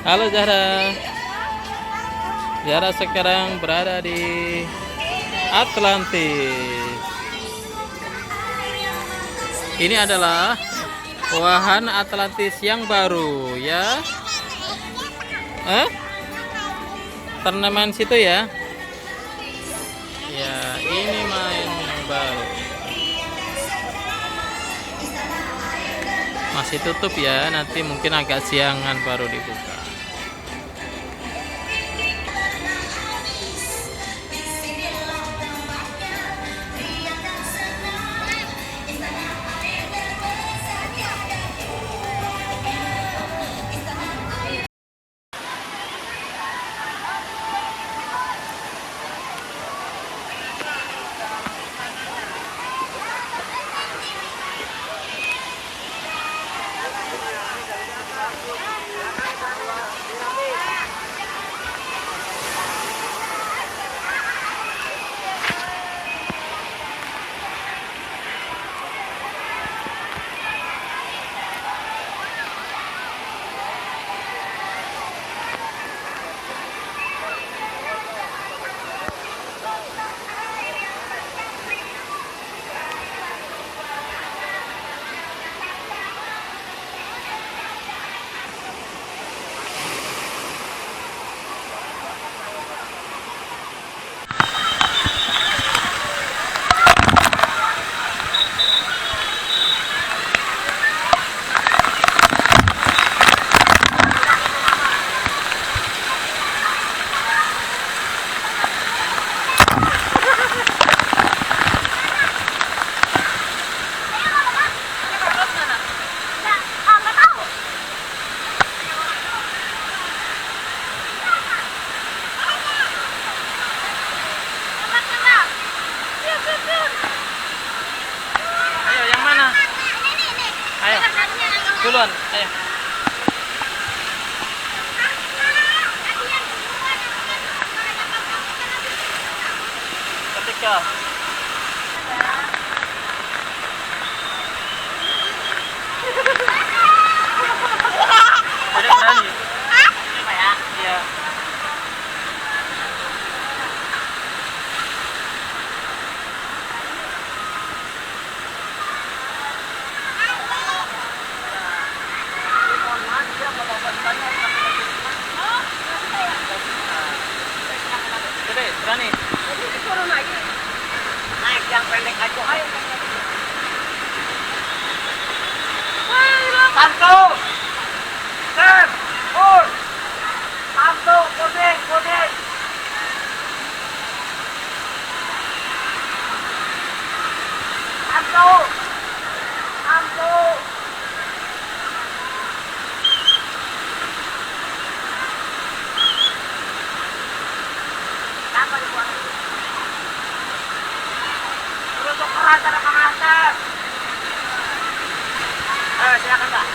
Halo Zahra. Zahra sekarang berada di Atlantis. Ini adalah wahana Atlantis yang baru ya. Eh? Pernah main situ ya? Ya, ini main yang baru. Masih tutup ya, nanti mungkin agak siangan baru dibuka. Ayo, yang mana? Ayo, duluan, ayo. Ketika Dedek berani. Iya. Dedek berani. Naik yang pendek aja. Ayo. Satu. Set. Pur. Satu. Kuning. Kuning. Satu. Satu. Apa dibuat? Terus ukuran cara pengantar. Silakan Kak.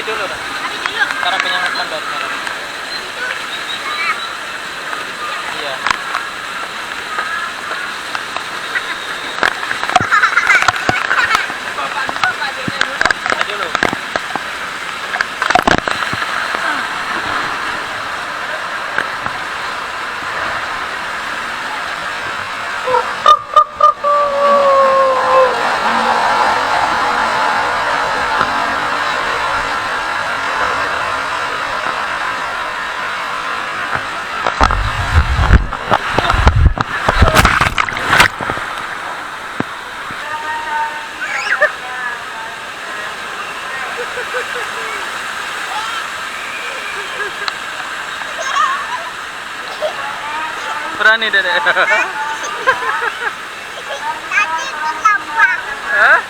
dulu dah. Abi dulu. Sekarang penyangkutan baru jalan. Iya. Ayo dulu. Berani Dede. Tadi itu lembah. Hah?